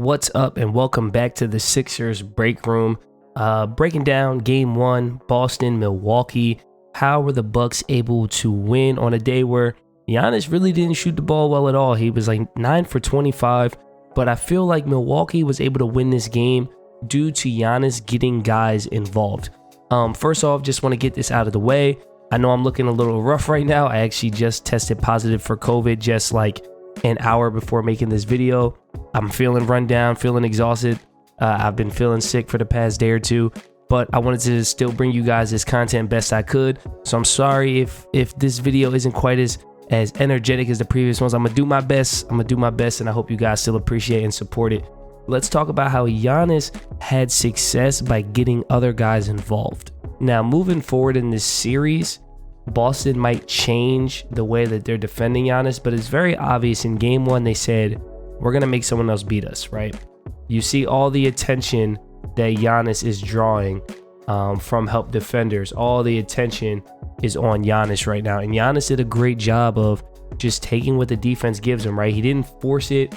What's up, and welcome back to the Sixers Breakroom. Breaking down Game 1, Boston, Milwaukee. How were the Bucks able to win on a day where Giannis really didn't shoot the ball well at all? He was like 9 for 25, but I feel like Milwaukee was able to win this game due to Giannis getting guys involved. First off, just want to get this out of the way. I know I'm looking a little rough right now. I actually just tested positive for COVID just like an hour before making this video. I'm feeling run down, feeling exhausted. I've been feeling sick for the past day or two, but I wanted to still bring you guys this content best I could. So I'm sorry if this video isn't quite as energetic as the previous ones. I'm gonna do my best, and I hope you guys still appreciate and support it. Let's talk about how Giannis had success by getting other guys involved. Now, moving forward in this series, Boston might change the way that they're defending Giannis, but it's very obvious in Game 1 they said, we're going to make someone else beat us, right? You see all the attention that Giannis is drawing from help defenders. All the attention is on Giannis right now, and Giannis did a great job of just taking what the defense gives him, right? He didn't force it.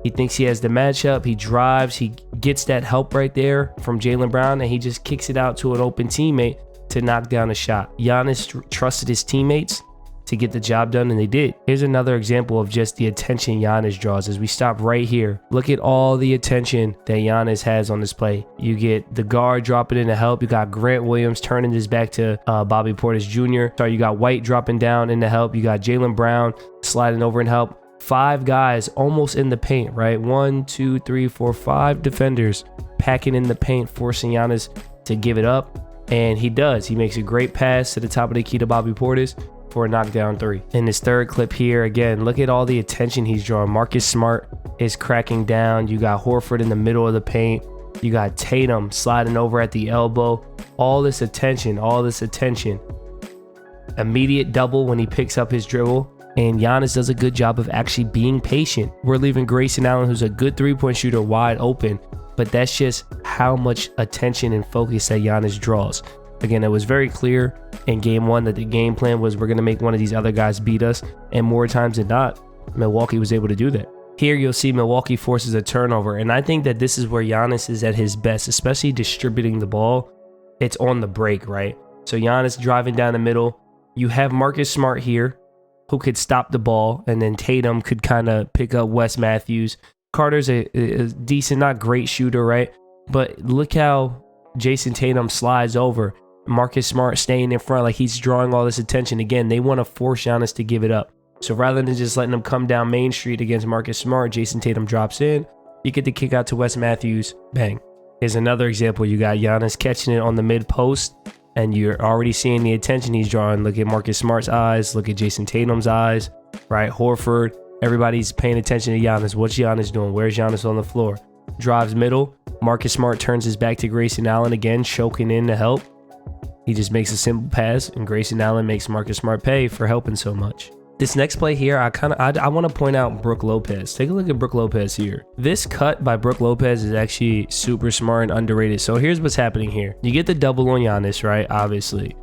He thinks he has the matchup. He drives. He gets that help right there from Jaylen Brown, and he just kicks it out to an open teammate to knock down a shot. Giannis trusted his teammates to get the job done, and they did. Here's another example of just the attention Giannis draws. As we stop right here, look at all the attention that Giannis has on this play. You get the guard dropping in to help. You got Grant Williams turning his back to Bobby Portis Jr. Sorry, you got White dropping down in to help. You got Jaylen Brown sliding over and help. 5 guys almost in the paint, right? 1, 2, 3, 4, 5 defenders packing in the paint, forcing Giannis to give it up. And he does. He makes a great pass to the top of the key to Bobby Portis for a knockdown 3. In this third clip here, again, look at all the attention he's drawing. Marcus Smart is cracking down. You got Horford in the middle of the paint. You got Tatum sliding over at the elbow. All this attention. Immediate double when he picks up his dribble. And Giannis does a good job of actually being patient. We're leaving Grayson Allen, who's a good three-point shooter, wide open. But that's just how much attention and focus that Giannis draws. Again, it was very clear in Game 1 that the game plan was we're going to make one of these other guys beat us. And more times than not, Milwaukee was able to do that. Here you'll see Milwaukee forces a turnover. And I think that this is where Giannis is at his best, especially distributing the ball. It's on the break, right? So Giannis driving down the middle. You have Marcus Smart here, who could stop the ball, and then Tatum could kind of pick up Wes Matthews. Carter's a decent, not great shooter, right? But look how Jason Tatum slides over. Marcus Smart staying in front, like he's drawing all this attention. Again, they want to force Giannis to give it up. So rather than just letting him come down Main Street against Marcus Smart, Jason Tatum drops in. You get the kick out to Wes Matthews. Bang. Here's another example. You got Giannis catching it on the mid post, and you're already seeing the attention he's drawing. Look at Marcus Smart's eyes. Look at Jason Tatum's eyes, right? Horford. Everybody's paying attention to Giannis. What's Giannis doing? Where's Giannis on the floor? Drives middle. Marcus Smart turns his back to Grayson Allen again, choking in to help. He just makes a simple pass, and Grayson Allen makes Marcus Smart pay for helping so much. This next play here, I want to point out Brook Lopez. Take a look at Brook Lopez here. This cut by Brook Lopez is actually super smart and underrated. So here's what's happening here. You get the double on Giannis, right? Obviously.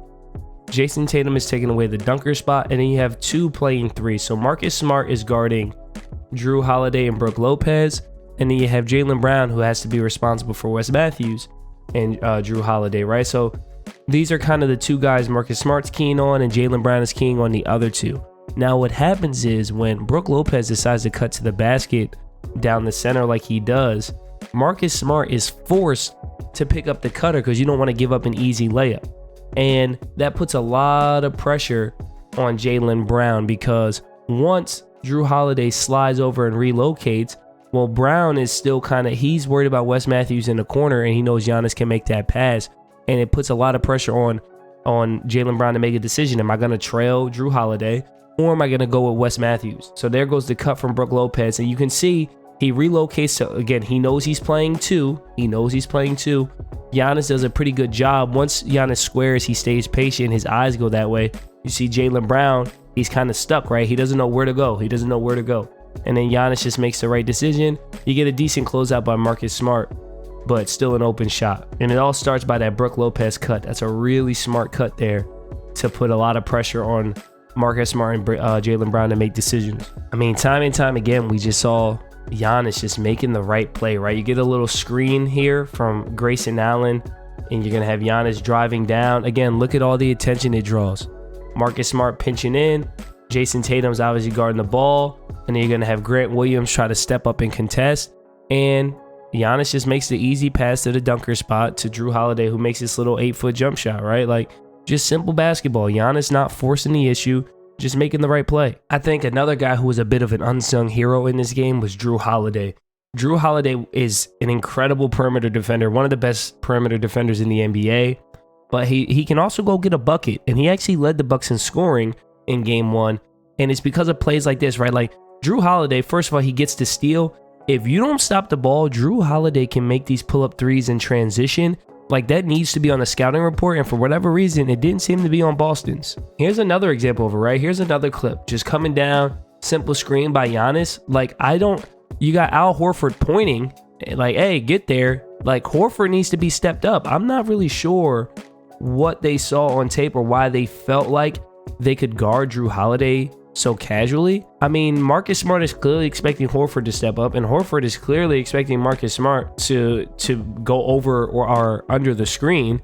Jason Tatum is taking away the dunker spot, and then you have 2 playing 3. So Marcus Smart is guarding Jrue Holiday and Brook Lopez, and then you have Jaylen Brown, who has to be responsible for Wes Matthews and Jrue Holiday, right? So these are kind of the 2 guys Marcus Smart's keying on, and Jaylen Brown is keying on the other 2. Now what happens is when Brook Lopez decides to cut to the basket down the center like he does, Marcus Smart is forced to pick up the cutter because you don't want to give up an easy layup. And that puts a lot of pressure on Jaylen Brown because once Jrue Holiday slides over and relocates, well, Brown is still he's worried about Wes Matthews in the corner, and he knows Giannis can make that pass. And it puts a lot of pressure on Jaylen Brown to make a decision. Am I going to trail Jrue Holiday, or am I going to go with Wes Matthews? So there goes the cut from Brook Lopez. And you can see he relocates. To, again, he knows he's playing 2. Giannis does a pretty good job. Once Giannis squares, he stays patient. His eyes go that way. You see Jaylen Brown, he's kind of stuck, right? He doesn't know where to go. And then Giannis just makes the right decision. You get a decent closeout by Marcus Smart, but still an open shot. And it all starts by that Brook Lopez cut. That's a really smart cut there to put a lot of pressure on Marcus Smart and Jaylen Brown to make decisions. I mean, time and time again, we just saw Giannis just making the right play, right? You get a little screen here from Grayson Allen, and you're going to have Giannis driving down. Again, look at all the attention it draws. Marcus Smart pinching in. Jason Tatum's obviously guarding the ball. And then you're going to have Grant Williams try to step up and contest. And Giannis just makes the easy pass to the dunker spot to Jrue Holiday, who makes this little 8-foot jump shot, right? Like, just simple basketball. Giannis not forcing the issue, just making the right play. I think another guy who was a bit of an unsung hero in this game was Jrue Holiday. Jrue Holiday is an incredible perimeter defender, one of the best perimeter defenders in the NBA, but he can also go get a bucket, and he actually led the Bucks in scoring in game 1, and it's because of plays like this, right? Like, Jrue Holiday, first of all, he gets to steal. If you don't stop the ball, Jrue Holiday can make these pull-up threes in transition. Like, that needs to be on the scouting report, and for whatever reason, it didn't seem to be on Boston's. Here's another example of it, right? Here's another clip, just coming down, simple screen by Giannis. Like, you got Al Horford pointing, like, hey, get there. Like, Horford needs to be stepped up. I'm not really sure what they saw on tape or why they felt like they could guard Jrue Holiday so casually. I mean, Marcus Smart is clearly expecting Horford to step up, and Horford is clearly expecting Marcus Smart to go over or under the screen,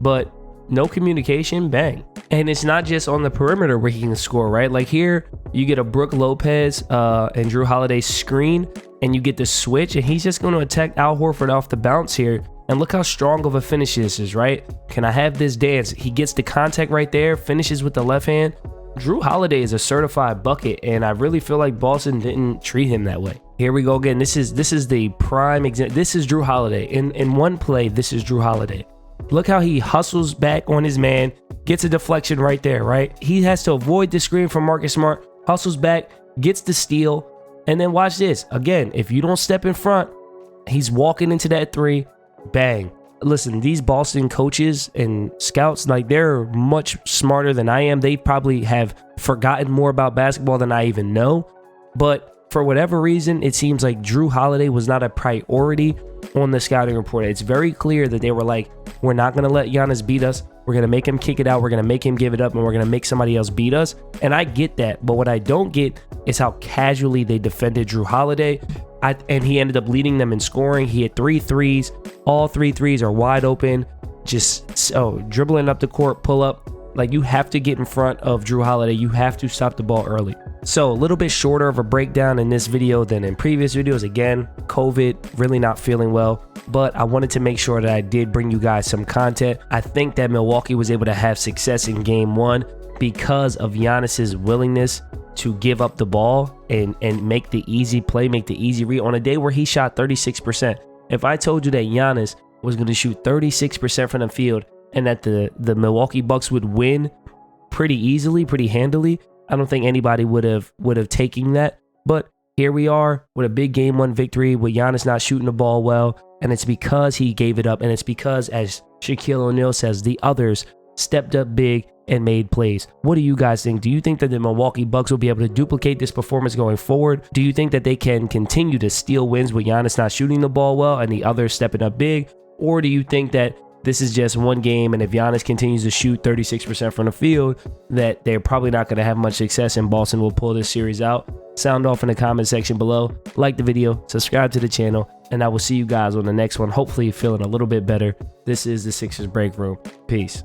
but no communication, bang. And it's not just on the perimeter where he can score, right? Like here, you get a Brook Lopez and Jrue Holiday screen, and you get the switch, and he's just going to attack Al Horford off the bounce here. And look how strong of a finish this is, right? Can I have this dance? He gets the contact right there, finishes with the left hand. Jrue Holiday is a certified bucket, and I really feel like Boston didn't treat him that way. Here we go again. This is the prime example. This is Jrue Holiday. In one play, this is Jrue Holiday. Look how he hustles back on his man, gets a deflection right there, right? He has to avoid the screen from Marcus Smart, hustles back, gets the steal, and then watch this. Again, if you don't step in front, he's walking into that three, bang. Listen, these Boston coaches and scouts, like, they're much smarter than I am. They probably have forgotten more about basketball than I even know. But for whatever reason, it seems like Jrue Holiday was not a priority on the scouting report. It's very clear that they were like, we're not going to let Giannis beat us. We're going to make him kick it out. We're going to make him give it up, and we're going to make somebody else beat us. And I get that. But what I don't get is how casually they defended Jrue Holiday. And he ended up leading them in scoring. He had 3 threes. All 3 threes are wide open. Just dribbling up the court, pull up. Like, you have to get in front of Jrue Holiday. You have to stop the ball early. So a little bit shorter of a breakdown in this video than in previous videos. Again, COVID, really not feeling well. But I wanted to make sure that I did bring you guys some content. I think that Milwaukee was able to have success in game 1 because of Giannis's willingness to give up the ball and make the easy play, make the easy read on a day where he shot 36%. If I told you that Giannis was going to shoot 36% from the field and that the Milwaukee Bucks would win pretty easily, pretty handily, I don't think anybody would have taken that. But here we are with a big game 1 victory with Giannis not shooting the ball well, and it's because he gave it up, and it's because, as Shaquille O'Neal says, the others stepped up big and made plays. What do you guys think? Do you think that the Milwaukee Bucks will be able to duplicate this performance going forward? Do you think that they can continue to steal wins with Giannis not shooting the ball well and the others stepping up big? Or do you think that this is just one game, and if Giannis continues to shoot 36% from the field, that they're probably not going to have much success and Boston will pull this series out? Sound off in the comment section below. Like the video, subscribe to the channel, and I will see you guys on the next one, hopefully feeling a little bit better. This is the Sixers Break Room. Peace.